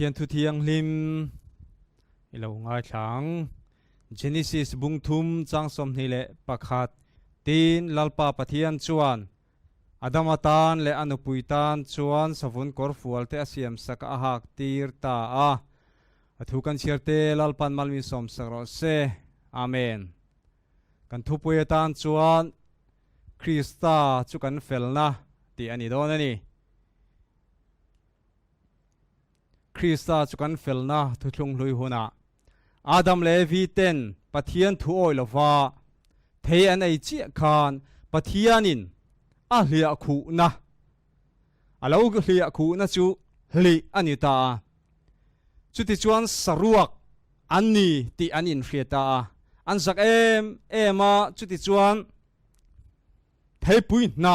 Pathian thu thiang lim ilo ngai thlang Genesis bung thum chang som ni le pakhat tin lalpa Pathian chuan Adamatan le anupuitan chuan savun kor fual te asiam saka ahak tir ta a athukan chiarte lalpan malmi som sakro se amen kan Thupui tan chuan Krista chu kan Felna ti ani don ani Krista chu kan Felna thu thlung hlui huna Adam le vi ten Pathian thu oi lova thei an ei chi khan Pathianin a hlia khu na alo hlia khu na chu hli anita chuti chuan saruak anni ti anin hriata an zak ema chuti chuan theipui na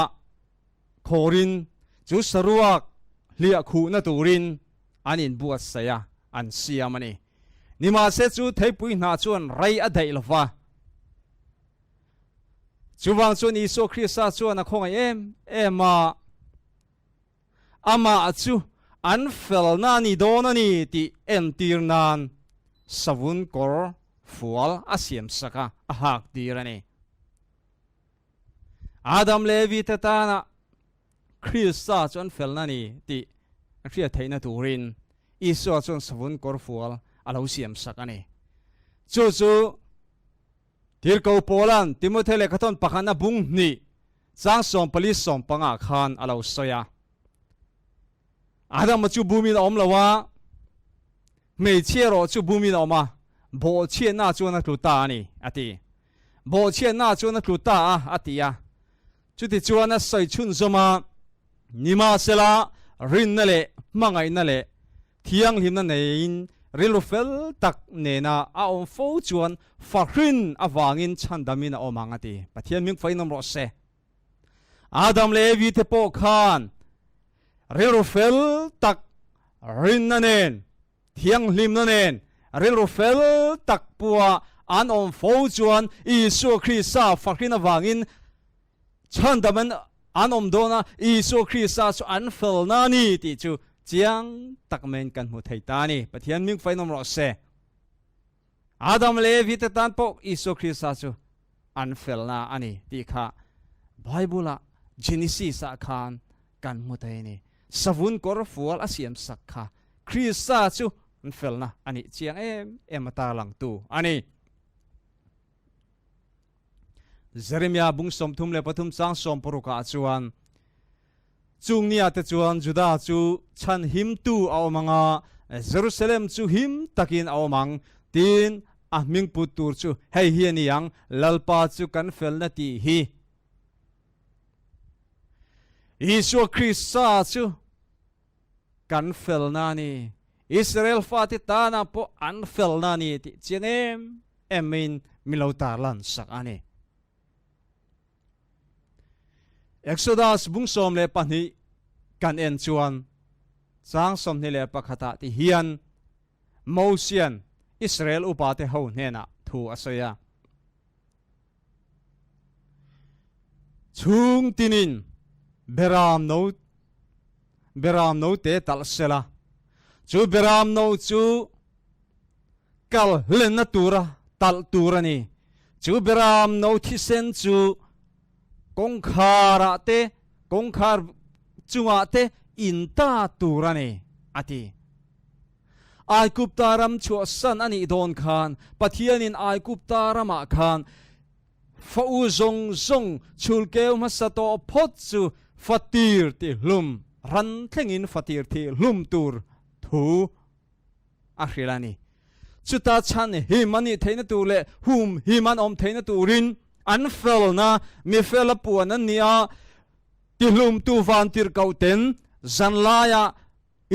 khorin chu saruak hlia khu na turin anin buat saya an siamani nima se chu theipui na chuan rai a dai lova chuwang chuan Isu Krista chuan a khongai ema ama chu an Felna ni donani ti entir nan savun kor fual asiam saka ahak dirani Adam Levi tatana Krista chuan Felna ni ti akria theina turin Isu chuan savun kor fual alo siam sakani chu Tirko Polan Timothy le katon pakana bung ni chang som police som panga khan alo soya Adam chu bumi na omlawa mei chero chu bumi na oma bo chie na chu na tluta ani ati bo chie na chu na tluta atia chu ti chuana sai chun zoma nima sela rin na le mangai na le thiang him na nein rilufel tak nena a om fo chuan farin awangin chandamin a omangati Pathian ming fainom ro se Adam Levi te po khan rilufel tak rin nanen thiang lim nanen rilufel tak puwa an om fo chuan Isu Krista farin awangin chandaman an om dona Isu Krista chu an Felna ni ti chu chiang takmen kan mu thei ta ni Pathian ming fainom ro se Adam Levi te tan po Isu Krista chu an Felna ani ti kha Bible Genesis a khan kan mu thei ni savun kor fual asiam sakha Krista chu an Felna ani chiang emata lang tu ani Jeremiah bung som thum le pathum chang som poruka chuan chung nia te chuan Juda chu chan him tu awmanga Jerusalem chu him takin awmang tin a ming putur chu hei hian yang lalpa chu kan Felna ti hi Isu Krista chu kan Felna ni Israel fati tana po an Felna ni ti chiang emin milotar lan sak ani Exodus bung som le pani kan en chuan chang som ni le pakhata ti hian Mosian Israel upate ho nena thu asoya chung tinin beram no te talsela chu beram no chu kal len na tura tal turani chu beram no thisen chu kongkhara te kongkhar chunga te inta turani ati ai kuptaram chu san ani don khan Pathianin ai kuptarama khan fau zong chulkeu masato phot chu fatir ti hlum ran thlengin fatir ti hlum tur thu ahrilani chuta chan himani theina tu le hum himan om theina turin an Felna mi fela puan an nia ti hlum tu van tir kauten zanlaya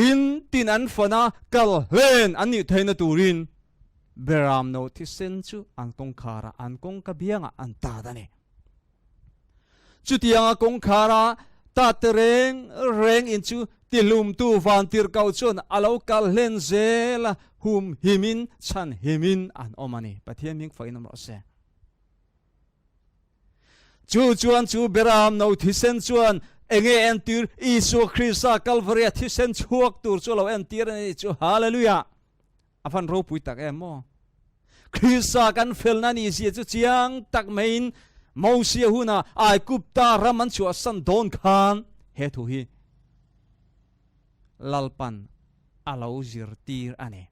in tin an fana kal len ani theina turin beram no thi sen chu an kongkhara an kong kabianga an ta dani chutianga kongkhara ta reng in chu ti hlum tu van tir kau chon alo kal len zela hum himin chan himin an omani Pathian ming fainom ro se chu chuan chu beram no thisen chuan enge entir Isu Krista Calvary thi sen chuak tur chu lo entir ni chu hallelujah afan ro pui tak em mo Krista kan Felna ni sia chu chiang tak main Mawia huna ai kupta raman chu san don khan he thu hi lalpan alo zir tir ane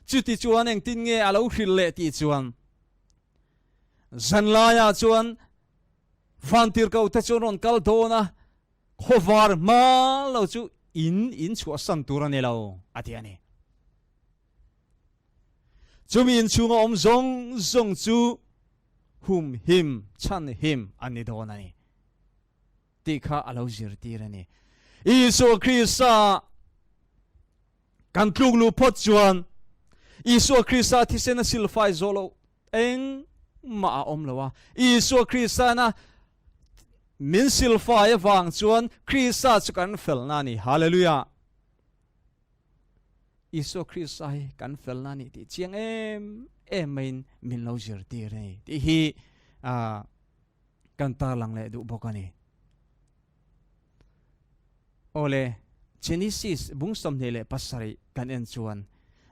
chuti chuan eng tin nge alo hril le ti chuan zanlaya chuan vantir kau te chuan kal dona khovar ma lo chu in chu san tur ane lo ati ane chumin chunga om zong zong chu hum him chan him ani don ani tikha alo zir tir ani Isu Krista kan tlung lu phot chuan Isu Krista thi sena silfai zolo eng ma om lawa Isu Krista na min silfai wang chuan Krista chu kan Felna ni hallelujah Isu Krista kan Felna ni ti chiang em main min lo zir tir ni ti hi kan ta lang le du bokani ole Genesis bungsom nile pasari kan en chuan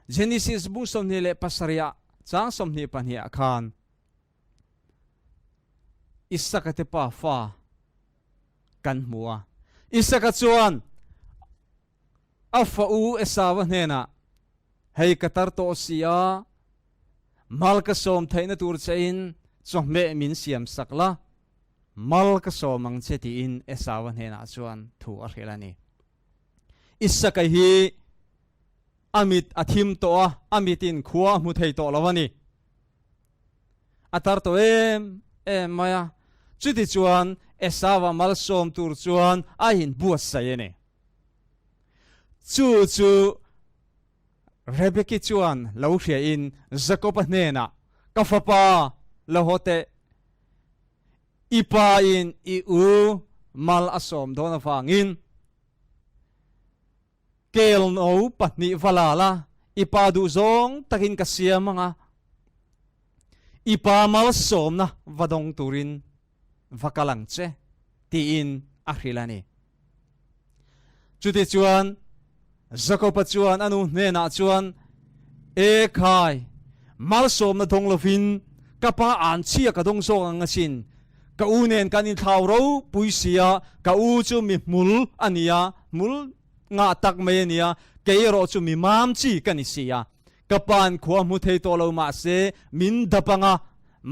Genesis bungsom nile pasaria chang som ni pania khan isakate pa fa kan mua isaka chuan afa u esawa hena hei katar to sia malka som thaina tur chain chome min siam sakla malka somang cheti in esawa hena chuan thu a helani isaka hi amit athim to amitin khuwa mu thei to lawani atar to em maya chuti chuan esawa mal som tur chuan a hin buat sayene chu Rebecca chuan lo hria in Jacob nena kafapa lahote ipa in I u mal asom dona fangin kel no patni valala ipa du zong takin kasia mga ipa mal som na vadong turin vakalang che ti in ahrilani chuti chuan Jacob chuan anu nena chuan e khai mal som na dong lovin kapa an chia ka dong song angasin ka unen kanin thau ro puisia ka u chu mi mul ania mul nga tak mai ania ke ro chu mi mam chi kanisia kapan khuwa mu thei to lo ma se min dapanga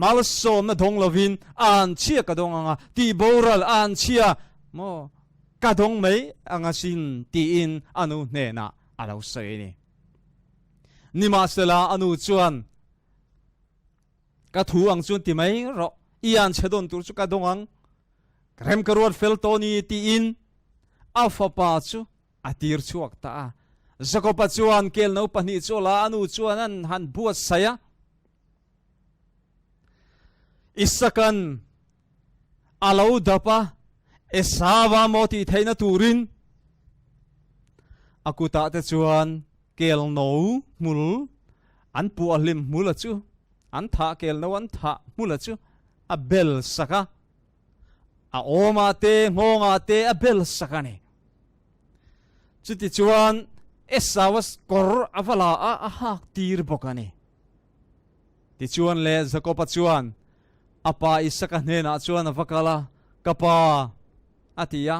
mal som na dong lovin an chia ka dong anga ti boral an chia mo ka dong mai angasin ti in anu nena alo sai ni nima sela anu chuan ka thu ang chun ti mai ro ian chedon tur chu ka dong ang krem karot fel toni ti in alpha pa chu atir chuak ta Jacob chuan kel no pani chola anu chuan an han buat saya isakan alo dapa esawa moti theina turin akuta te chuan kel no mul an pu alim mula chu an tha kel no an tha mula chu a bel saka a oma te ngonga te a bel saka ne chuti chuan esawas kor avala a hak tir bokani ti chuan le Jacob chuan apa isaka hena chuan avakala kapa atia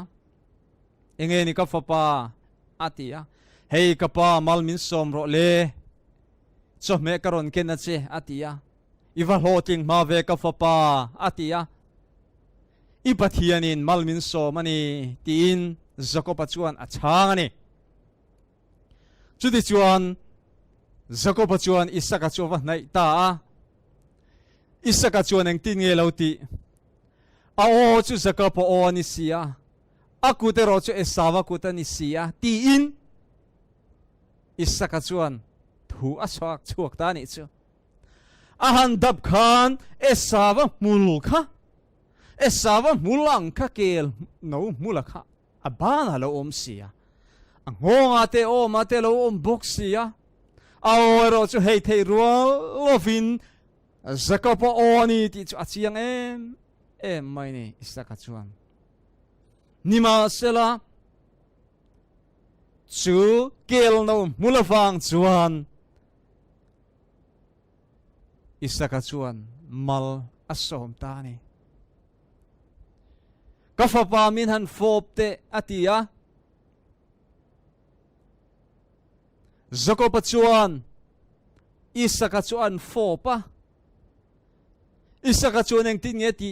engeni ka fapa atia hei kapa malmin som ro le chome karon kena che atia iwa hoting ma ve ka fapa atia ipathianin malmin som ani tin Jacob chuan achang ani chuti chuan Jacob chuan isaka chuwa nai ta isaka chuan eng tin nge lauti a o chu Jacob o ani sia akute ro chu esawa kutani sia ti in isaka chuan thu aswak chuak ta ni chu ahan dab khan esawa mulkha esawa mulang kha kel no mulakha abana lo om sia angonga te o mate lo om box sia ro chu hei thei ro lovin Jacob o ani ti chu achiang em mai ni isaka chuan nima sela chu kel no mulavang chuan Isaka chuan mal asom ta ni kafapa min han fop te atia Jacob chuan Isaka chuan fopa Isaka chuan eng tin nge ti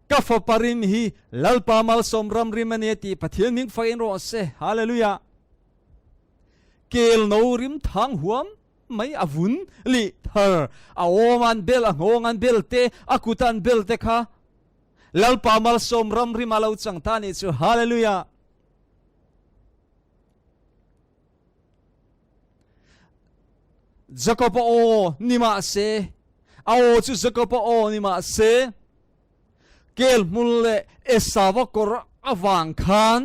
kafaparim hi lalpa mal somram rimani ti pathian ming fain ro se hallelujah kel no rim thang huam mai avun li thar awoman bel angongan bel te akutan bel te kha lalpa mal somram rimalo chang ta ni chu hallelujah Jacob o nima se ao chu Jacob o nima se kel mulle esawa kor awang khan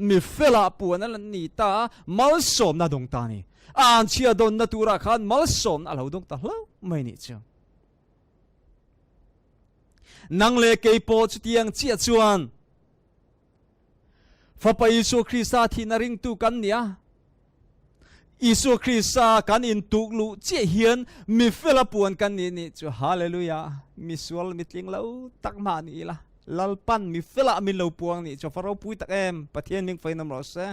mi fela puan ala ni ta mal som na dong ta ni an chia don na tura khan mal som alo dong ta hlo mai ni chu nang le ke po chu tiang chia chuan fa pa Isu Krista thi na ring tu kan nia Isu Krista kan in tuklu che hian mi fela puan kan ni chu hallelujah mi sual mitling lo tak ma ni la lalpan mi fela mi lo puang ni chu faro pui tak em pathian ning fainam ro se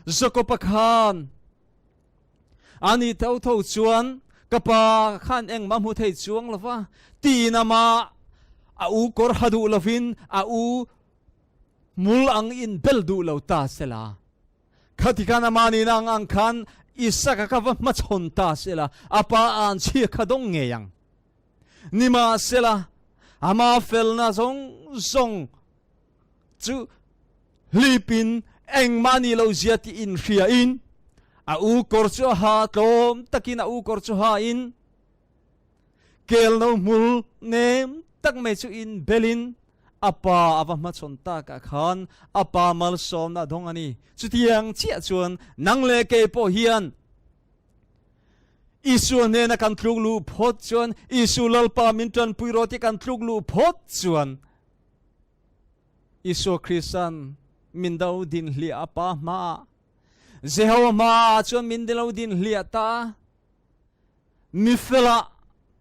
Jacob khan ani thau thau chuan kapa khan eng ma mu thei chuang lova ti nama a u kor hadu lovin a u mul ang in beldu lo ta sela khatikana mani nang ang khan Isaka ka ma chon ta sela apa an chi khadong nge yang nima sela ama felna zong zong chu lipin eng mani lo ziati in ria in a u kor chu ha tom takin a u kor chu ha in kel no mul nem tak me chu in belin apa ava ma chon ta ka khan apa mal som na dong ani chutiang chia chuan nang le ke po hian Isu ne na kan thluk lu phot chuan Isu lalpa min tran puiro ti kan thluk lu phot chuan Isu Christian min dau din hli apa ma Jehovah chuan min dau din hli ta mi fela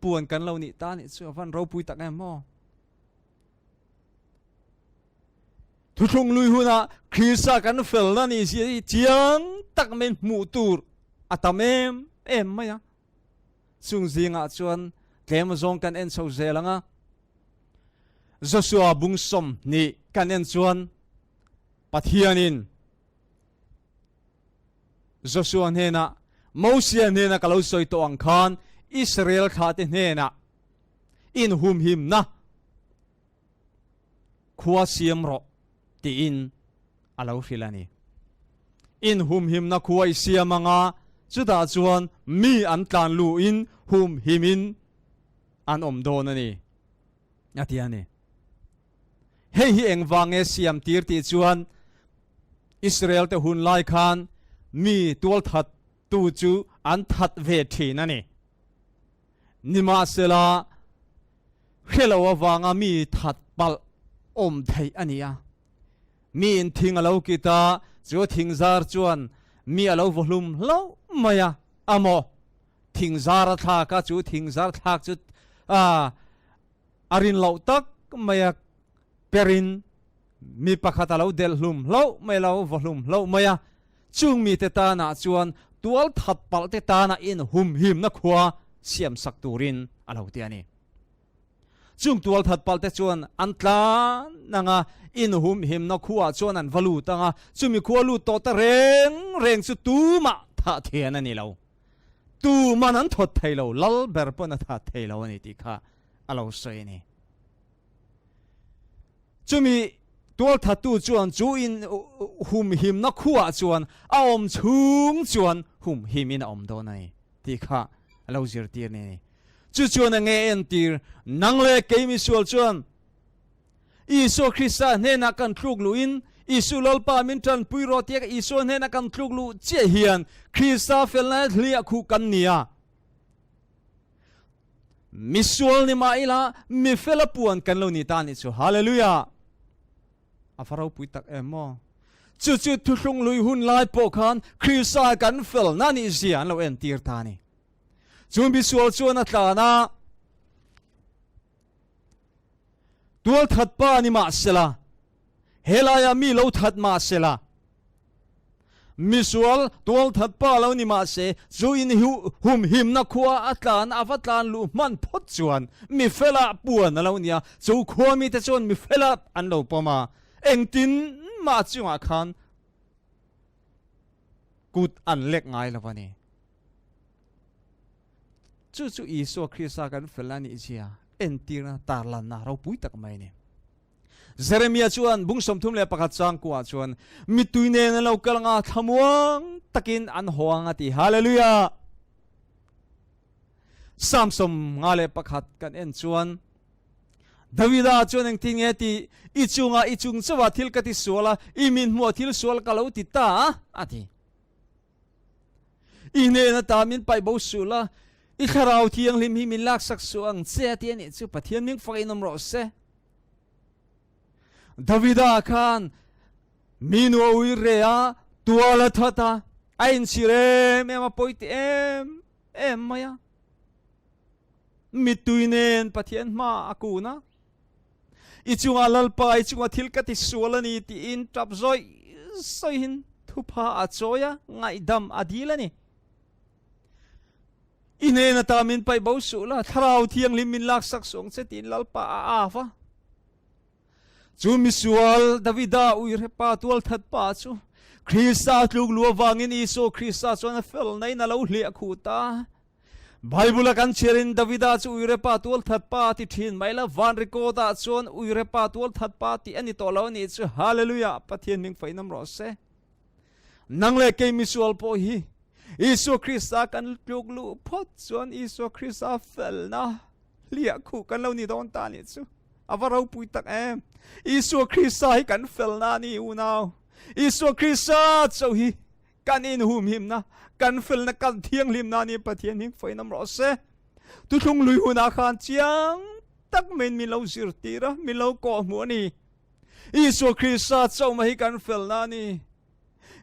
puan kan lo ni ta ni chu van ro pui tak em mo thu thung lui huna Krista kan Felna ni si chiang tak men mu tur atamem em maya chung zinga chuan tlem zong kan en chho zelanga Joshua bung som ni kan en chuan pathianin Joshua hena Moses hena kalau soi to ang khan Israel khate hena in hum him na khua siam ro ti in alo filani in hum him na khuai siamanga chuda chuan mi an tlan lu in hum himin an om don ani atiani hei hi engwange siam tir ti chuan Israel te hun lai khan mi tual that tu chu an that ve thin ani nima sela khelawa wanga mi that pal om thei ania mi in thing alo kita chu thing zar chuan mi alo volum lo maya amo thing zar tha ka chu thing zar thak chu arin lo tak maya perin mi pakhat alo del hlum lo mai lo volum lo maya chung mi te ta na chuan tual that pal te ta na in hum him na khwa siam sak turin alo ti ani chung tual that pal te chuan antla nanga in hum him na khuwa chuan an valu tanga chumi khuwa lu to ta reng chu tu ma tha thian ani lo tu man an thot thei lo lal ber pon a tha thei lo ani ti kha alo soi ni chumi tual that tu chuan chu in hum him na khuwa chuan a om chung chuan hum him in om do nai ti kha alo zir tir ni chu chuan a nge en tir nang le ke mi sual chuan Isu Krista hena kan thluk lu in Isu lalpa min tran puiro tiak Isu hena kan thluk lu che hian Krista Felna hlia khu kan nia misual ni maila mi fela puan kan lo ni ta ni chu hallelujah afarau puitak emo chu thu hlung lui hun lai po khan Krista kan fel na ni zian lo en tir ta ni chu misual chu na tla na tual that pa ni ma sela helaya mi lo that ma sela misual tual that pa lo ni ma se zu in hum him na khuwa atlan avatlan lu man phot chuan mi fela puan lo nia chu khuwa mi te chuan mi fela an lo poma engtin ma chunga khan kut an lek ngai lawani chu Isu Krista kan felani chia entirna tarlan na ro pui tak mai ni Jeremia chuan bung som thum le pakhat chang kwa chuan mituine na lo kalanga thamuang takin an hoanga ti hallelujah samsom ngale pakhat kan en chuan Davida chuan eng tinge ti ichung chawa thil ka ti suala imin mo thil sual ka lo ti ta ati ine na tamin pai bo sula I kharau thiang lim hi min lak sak suang che ti ani chu pathian ming fainom ro se Davida khan minu ui rea tuala thata ain sire mema poiti em maya mituinen pathian ma akuna ichunga lalpa ichunga thilka ti sualani ti in trap zoi soin thupa achoya ngai dam adilani ine na tamin pai bo sula tharau thiang limin lak sak song che tin lalpa afa chu misual Davida ui repa tual that pa chu Krista tlug lu wangin Isu Krista chona fel nei na lo hlia khuta Bible kan cherin Davida chu ui repa tual that pa ti thin maila van recorda chon ui repa tual that pa ti ani to lo ni chu hallelujah pathian ming fainam ro se nangle ke misual po hi Isu Krista kan tlug lu phot chon Isu Krista fel na hlia khu kan lo ni don ta ni chu avarau pui tak em Isu Krista hi kan fel na ni unaw Isu Krista cho hi kan in hum him na kan fel na kan thiang lim na ni pathian hing fainam ro se tu thung lui huna khan chiang tak men mi lo zir tira mi lo ko mu ni Isu Krista cho ma hi kan fel na ni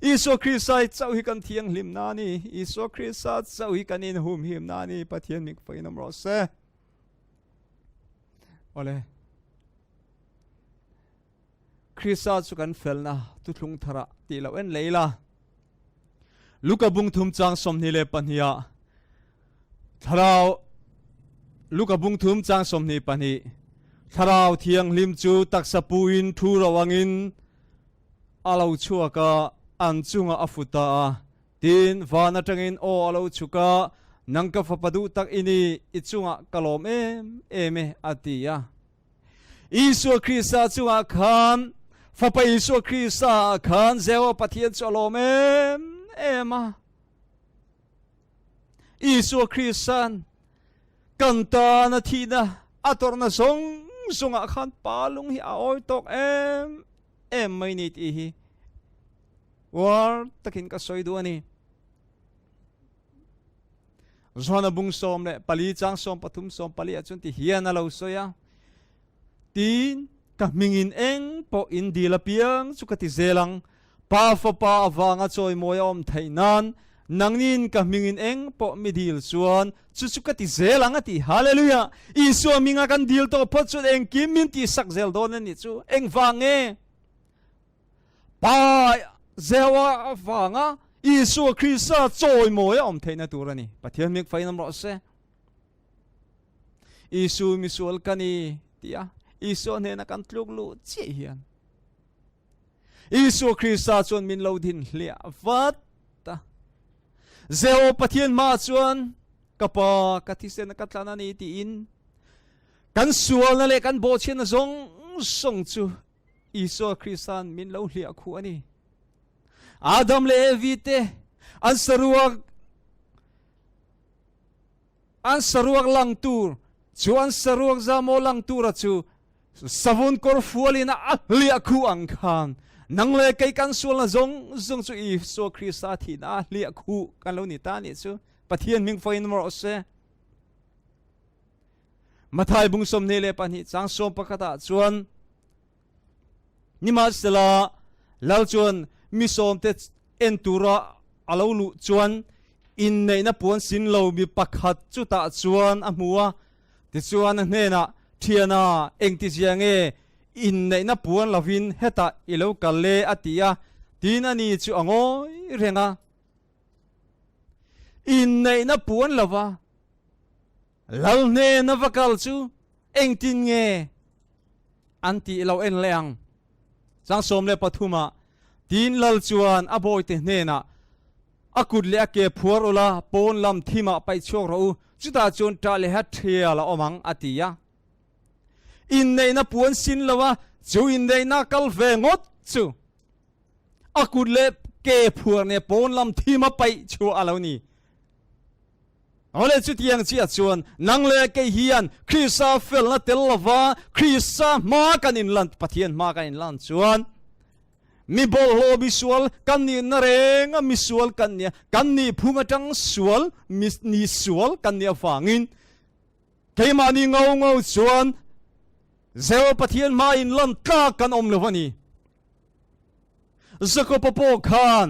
Isu Krista cho hi kan thiang lim na ni Isu Krista cho hi kan in hum him na ni pathian hing fainam ro se ole Krista chu kan felna tu thlung thara ti lo en leila luka bung thum chang som ni le pania tharau luka bung thum chang som ni pani tharau thiang lim chu taksapuin thu rawangin alo chuaka an chunga afuta tin vana tangin o alo chuka nangka fapadu tak ini ichunga kalom eme atia Isu Krista chunga khan Fapa Isu Krista khan zewa pathian chalom ema Isu Kristan kanta na thina atorna song sunga khan palung hi aoi tok em mai ni ti hi war takin ka soidu ani zona bung som le pali chang som pathum som pali achun ti hian alo soya tin ka mingin eng po indila piang chukati zelang pa fa pa awanga choi moyom thainan nangnin ka mingin eng po midil chuan chukati zelang ati hallelujah Isu minga kan dil to phot chu eng kim min ti sak zel don ani chu eng wange pa zewa awanga Isu Krista choi moyom thaina turani pathian mik fainam ro se Isu misual kani tia Isu ne na kan tluk lu chi hian Isu Krista chuan min lo din hlia vat ta zeo pathian ma chuan kapa kathisen na katlana ni ti in kan sual na le kan bo chen na zong song chu Isu Krista min lo hlia khu ani Adam le evite an saruak lang tur chuan saruak zamo lang tur chu savun kor fualina lia khu ang khan nangle kai kan sul na zong chu Isu Krista thina lia khu kan lo ni ta ni chu pathian ming fain mor se มาทายบุงสมนี่เลยปนิจางสมปะกตาจวนนิมาสละลาวจวนมิสมเตเอ็นตุระอาลาลุจวนอินในนับปวนสินเรามีปักขัดจุตาจวนอมัวติจวนนั่นเองนะเทียนาเองติเสียงอินในนับปวนลาวินเฮตาอิเลวกัลเลอติยาทีนันนี่จูอ่างอยเรงาอินในนับปวนลาวะลาเนนับกัลจูเองตินเงอันติเราเอ็นเลียงจังสมเลปฐุมาทีนลลจวนอโบยเตเนนะอากุดเลเกพัวรุลาปนลำที่มาไปช่วงเราจุดาจนตาเลหัดเทียละอมังอติยาอินในนับปวนสินละวะจูอินในนักกัลเวงดจูอากุดเลเกพัวเนี่ยปนลำที่มาไปช่วงเรานี่เอาเลยจุดยังเจียจวนนังเลเกฮียนคริสซาเฟลนะเตลวะคริสซามากันอินลันปะเทียนมากันอินลันจวนมีบอลโลบิสวลกันนี่นเรงมิสวลกันเนี่ยกันนี่พุงจังสวลมินี่สวลกันเนี่ยฟังอินเกมานี่เงาจวนเซลปะเทียนมาอินลันตากันเลวนี่สกปรกขัน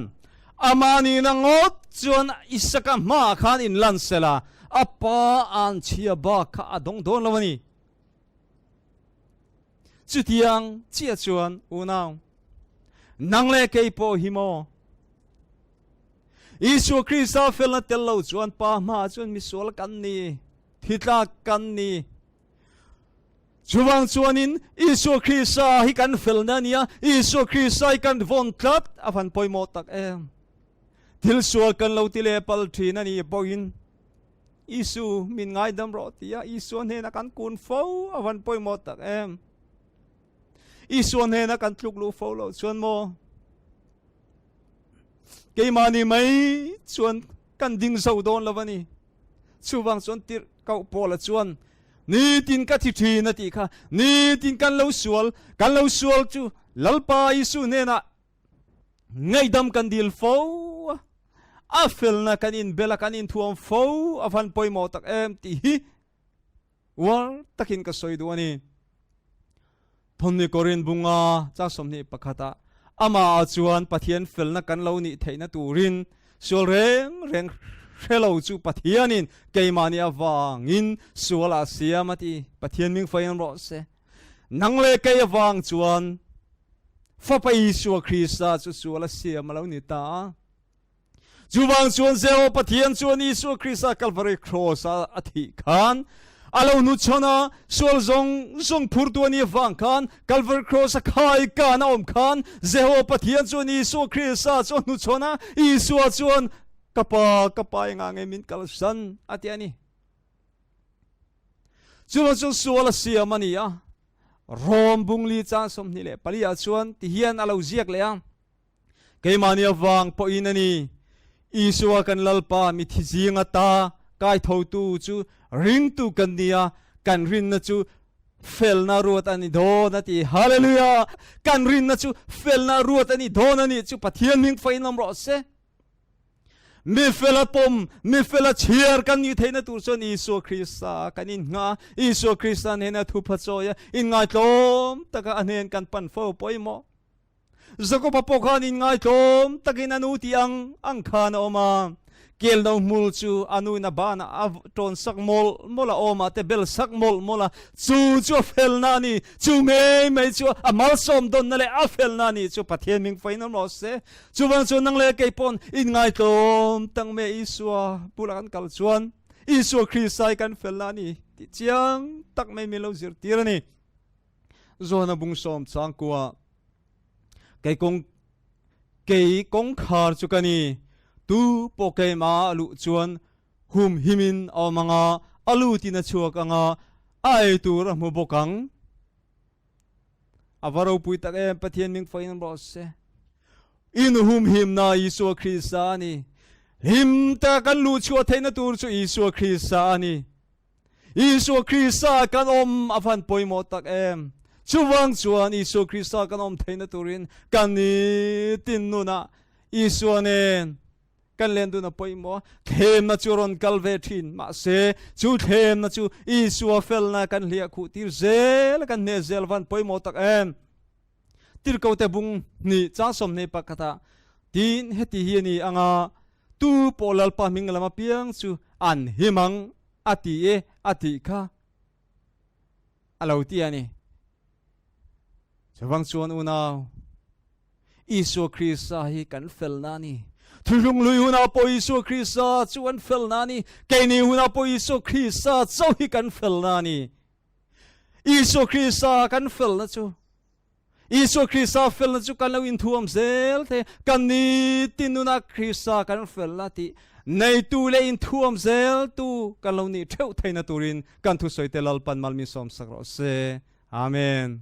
อามานี่นงดจวนอิสกามาขันอินลันเซลาอปาอันเชียบาข้าดงโดนเลวนี่จุดยังเจียจวนอุณาวนังเลเกยโปหิโมอิสุคริสต์เฟลนัเตลโลจวนปามาจวนมิสวลกันนี่ทิตากันนี่จวนจวนินอิสุคริสต์ฮิกันเฟลนันยาอิสุคริสต์ฮิกันวอนคลัดอฟันปอยโมตักทิลสวลกันเลวทิเลปัลทีนันนี่ปอยินอิสุมินไงดัมรอติยาอิสุเนนักันกุนฟ้าอฟันปอยโมตักอีส่วนเฮนักันทุกลูกฟ้าเราส่วนโมเกี่ยมานี่ไหมส่วนกันดิ่งเสาโดนแล้ววันนี้ช่วงส่วนติดเก่าพอละส่วนนี่ตินกันที่ทีนาทีค่ะนี่ตินกันเล่าสวลจู่ลัลปาอีส่วนเฮนะไงดำกันดิลฟ้าอาเฟลนะกันอินเบลกันอินทวมฟ้าอาฟันปอยหมอตักตีว่าตักินก็สวยด้วยนี่ทนนี่กอรินบุงาจากสมนิปะคตาอามาจวนปะเทียนเฟลนักันเหล่านี้เทนตูรินส่วนเร่งเฮลาจูปะเทียนินเกยมานีอวางินส่วนลาเซียมาตีปะเทียนมิงไฟยังรอเสนังเลเกยวางจวนฟ้าไปส่วนคริสต์จูส่วนลาเซียมาเหล่านี้ตาจูวางจวนเซลปะเทียนจวนอีส่วนคริสต์กัลวาริครอสอธิคันอาเราหนุชนะส่วนซงพูดตัวนี้ฟังกันกัลวาร์ครอสขายกันอมกันเจ้าปะเทียนส่วนอีส่วนคริสต์ส่วนหนุชนะอีส่วนกะปายังไงมินกัลสันอาทิตย์นี้ส่วนละเสียมันนี่รอมบุงลีจ้าสมนี่เลยปลีอาส่วนที่เฮียนอาเราเจียกเลยเกยมานี่ฟังพออินนี่อีส่วนกันลัลปามิทิจิงตากายทาวตูจูริงตูกันเนียกันรินนะจูเฟลนารูดอันนี้โดนตีฮาเลลูยากันรินนะจูเฟลนารูดอันนี้โดนอันนี้จูปะเทียนมิงไฟน้ำรอเสมีเฟลปมมีเฟลเชียร์กันอยู่ที่นั่นตัวส่วนอิสุคริสต์กันอินงาอิสุคริสต์เนี่ยนะทุบพัดโซยอินงาโตมตะกันอันเห็นกันปันฟ้าปอยโมสกุปปกันอินงาโตมตะกินันุติอังคานออกมาเกลนมูลจูอนุนาบานาอตอนสักมอลออกมาแต่เบลสักมอลจูเฟลนานี่จูไม่จูอามาลสมดนนั่นแหละอาเฟลนานี่จูปะเทียนมิงไฟนั่นรอเสจูวันจูนั่งเล่เกยปนอินไงตมตั้งเมอิสัวบุรักันกัลชวนอิสัวคริสไซกันเฟลนานี่ติเจียงตักไม่มีเราเสียตีระนี่โซนบุงสมสังกัวเกยกงคาร์จูกันนี่ตูโปเกมาลุจวนหุมหิมินเอามังอาลุตินาชัวกังไอตูระมุบกังอาวารูปุยตะเอมปะเทียนมิงไฟนันบอสเซอินหุมหิมนาอิสุคริสตานีหิมตะกันลุชัวเทนตูรจูอิสุคริสตานีอิสุคริสตากันอมอฟันปอยมอตะเอมชูวังจวนอิสุคริสตากันอมเทนตูรินกันนี้ตินนุนะอิสุเนน kan len du na poi mo them na churon kalve thin ma se chu them na chu Isua Felna kan lia khu tir zel kan ne zel van poi mo tak em tir ko te bung ni cha som ne pakata tin heti hi ni anga tu polal pa ming lama piang chu an himang ati e ati kha alo ti ani chawang chuan unaw Isu Krista hi kan Felna ni thulung lui huna po Isu Krista chuan Felna ni keini huna po Isu Krista chau hi kan Felna ni Isu Krista kan Felna chu Isu Krista Felna chu kan lo in thuam zel the kan ni tinuna Krista kan Felna ti nei tu le in thuam zel tu kan lo ni theu thaina turin kan thu soite lalpan malmi som sakro se amen.